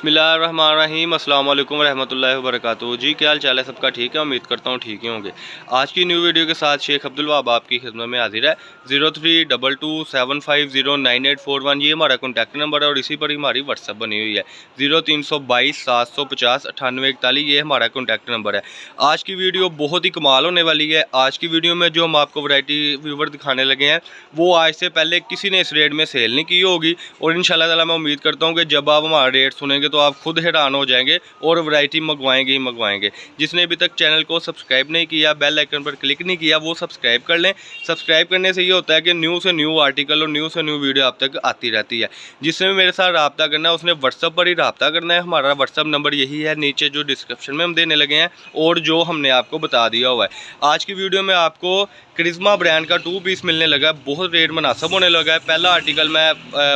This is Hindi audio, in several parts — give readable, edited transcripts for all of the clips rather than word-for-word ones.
बिस्मिल्लाहिर्रहमानिर्रहीम, अस्सलाम वालेकुम रहमतुल्लाहि व बरकातुहू। जी क्या हाल चाल है सबका? ठीक है, उम्मीद करता हूँ ठीक ही होंगे। आज की न्यू वीडियो के साथ शेख अब्दुल वहाब आपकी खिदमत में हाजिर है। 032275098841 ये हमारा कॉन्टैक्ट नंबर है और इसी पर ही हमारी व्हाट्सअप बनी हुई है। 0322 750 9841 ये हमारा कॉन्टैक्ट नंबर है। आज की वीडियो बहुत ही कमाल होने वाली है। आज की वीडियो में जो हम आपको वैरायटी व्यूवर दिखाने लगे हैं वो आज से पहले किसी ने इस रेट में सेल नहीं की होगी और इंशाल्लाह ताला मैं उम्मीद करता हूँ कि जब आप हमारा रेट सुनेंगे तो आप खुद हैरान हो जाएंगे और वैरायटी मंगवाएंगे ही मंगवाएंगे। जिसने अभी तक चैनल को सब्सक्राइब नहीं किया, बेल आइकन पर क्लिक नहीं किया, वो सब्सक्राइब कर लें। सब्सक्राइब करने से ये होता है कि न्यू से न्यू आर्टिकल और न्यू से न्यू वीडियो आप तक आती रहती है। जिसने मेरे साथ रब्ता करना है उसने व्हाट्सअप पर ही रब्ता करना है। हमारा व्हाट्सअप नंबर यही है, नीचे जो डिस्क्रिप्शन में हम देने लगे हैं और जो हमने आपको बता दिया हुआ है। आज की वीडियो में आपको करिश्मा ब्रांड का 2 पीस मिलने लगा है। बहुत रेट मुनासिब होने लगा है। पहला आर्टिकल मैं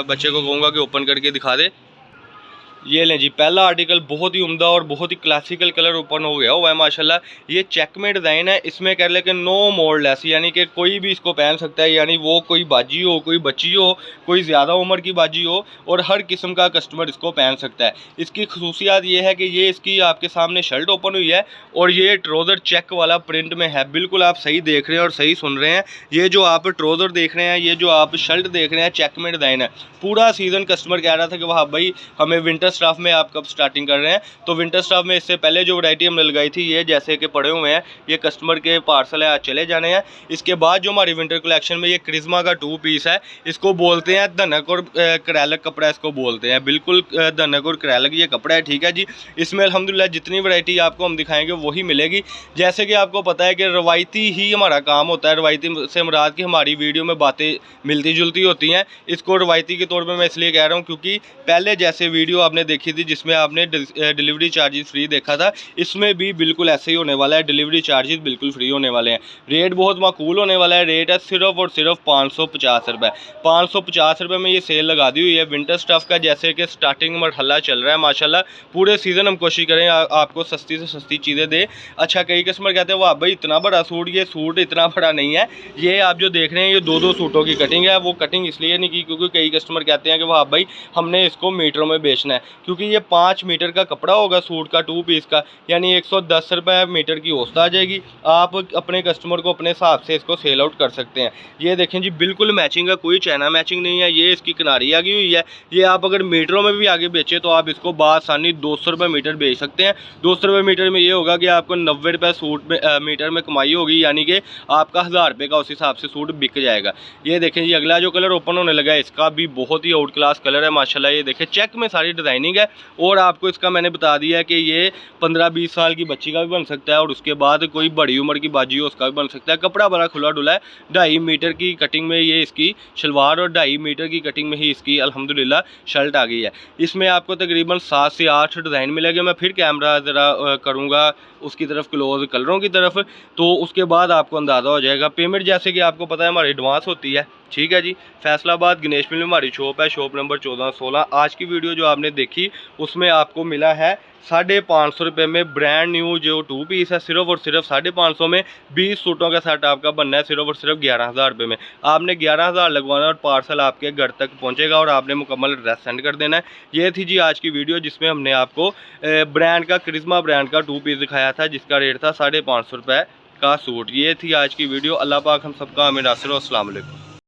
बच्चे को कहूँगा कि ओपन करके दिखा दे। ये लें जी, पहला आर्टिकल बहुत ही उम्दा और बहुत ही क्लासिकल कलर ओपन हो गया हुआ है माशाल्लाह। ये चेक में डिज़ाइन है, इसमें कह ले कि नो मोल्ड लेस, यानी कि कोई भी इसको पहन सकता है। यानी वो कोई बाजी हो, कोई बच्ची हो, कोई ज़्यादा उम्र की बाजी हो और हर किस्म का कस्टमर इसको पहन सकता है। इसकी खसूसियात ये है कि ये इसकी आपके सामने शर्ट ओपन हुई है और ये ट्राउज़र चेक वाला प्रिंट में है। बिल्कुल आप सही देख रहे हैं और सही सुन रहे हैं। ये जो आप ट्राउज़र देख रहे हैं, ये जो आप शर्ट देख रहे हैं, चेक में डिज़ाइन है। पूरा सीज़न कस्टमर कह रहा था कि वाह भाई हमें विंटर स्टाफ में आप कब स्टार्टिंग कर रहे हैं, तो विंटर स्टाफ में इससे पहले जो वैरायटी हमने लगाई थी ये जैसे कि पड़े हुए हैं, ये कस्टमर के पार्सल है, आज चले जाने हैं। इसके बाद जो हमारी विंटर कलेक्शन में ये करिश्मा का 2 पीस है, इसको बोलते हैं धनक और करैलक कपड़ा इसको बोलते हैं। बिल्कुल धनक और करैलक ये कपड़ा है, ठीक है जी। इसमें अल्हम्दुलिल्लाह जितनी वैरायटी आपको हम दिखाएंगे वही मिलेगी। जैसे कि आपको पता है कि रवायती ही हमारा काम होता है। रवायती से मुराद कि हमारी वीडियो में बातें मिलती जुलती होती हैं। इसको रवायती के तौर पर मैं इसलिए कह रहा हूँ क्योंकि पहले जैसे वीडियो आपने देखी थी जिसमें आपने डिलीवरी चार्जेस फ्री देखा था, इसमें भी बिल्कुल ऐसे ही होने वाला है। डिलीवरी चार्जेस बिल्कुल फ्री होने वाले हैं। रेट बहुत माकूल होने वाला है। रेट है सिर्फ और सिर्फ 550 रुपये। 550 रुपये में ये सेल लगा दी हुई है विंटर स्टफ़ का। जैसे कि स्टार्टिंग मरहला चल रहा है माशाल्लाह। पूरे सीज़न हम कोशिश करें आपको सस्ती से सस्ती चीज़ें दें। अच्छा, कई कस्टमर कहते हैं वाह भाई इतना बड़ा सूट, ये सूट इतना बड़ा नहीं है। ये आप जो देख रहे हैं ये 2-2 सूटों की कटिंग है। वो कटिंग इसलिए नहीं की क्योंकि कई कस्टमर कहते हैं कि वाह भाई हमने इसको मीटरों में बेचना है, क्योंकि ये 5 मीटर का कपड़ा होगा सूट का 2 पीस का, यानी 110 रुपये मीटर की औसत आ जाएगी। आप अपने कस्टमर को अपने हिसाब से इसको सेल आउट कर सकते हैं। ये देखें जी, बिल्कुल मैचिंग है, कोई चाइना मैचिंग नहीं है। ये इसकी किनारी आगी हुई है। ये आप अगर मीटरों में भी आगे बेचें तो आप इसको बासानी 200 रुपये मीटर बेच सकते हैं। 200 रुपये मीटर में ये होगा कि आपको 90 रुपये सूट में मीटर में कमाई होगी, यानी कि आपका 1000 रुपये का उस हिसाब से सूट बिक जाएगा। ये देखें जी, अगला जो कलर ओपन होने लगा है इसका भी बहुत ही आउट क्लास कलर है माशाल्लाह। ये देखें चेक में सारी डिज़ाइनिंग है और आपको इसका मैंने बता दिया है कि ये 15-20 साल की बच्ची का भी बन सकता है और उसके बाद कोई बड़ी उम्र की बाजी हो उसका भी बन सकता है। कपड़ा बड़ा खुला डुला है। 2.5 मीटर की कटिंग में ये इसकी शलवार और 2.5 मीटर की कटिंग में ही इसकी अल्हम्दुलिल्लाह शर्ट आ गई है। इसमें आपको तकरीबन 7 से 8 डिज़ाइन मिलेंगे। मैं फिर कैमरा ज़रा करूँगा उसकी तरफ क्लोज कलरों की तरफ, तो उसके बाद आपको अंदाज़ा हो जाएगा। पेमेंट जैसे कि आपको पता है हमारी एडवांस होती है, ठीक है जी। फैसलाबाद गणेश मिल में हमारी शॉप है, शॉप नंबर 1416। आज की वीडियो जो आपने देखी उसमें आपको मिला है 550 रुपये में ब्रांड न्यू जो 2 पीस है। सिर्फ और सिर्फ 550 में 20 सूटों का सेट आपका बनना है सिर्फ और सिर्फ 11,000 रुपये में। आपने 11,000 लगवाना और पार्सल आपके घर तक पहुंचेगा और आपने मुकम्मल एड्रेस सेंड कर देना है। ये थी जी आज की वीडियो जिसमें हमने आपको ब्रांड का करिश्मा ब्रांड का 2 पीस दिखाया था जिसका रेट था 550 रुपये का सूट। ये थी आज की वीडियो। अल्लाह पाक हम सबका हमें नासिर। अस्सलाम वालेकुम।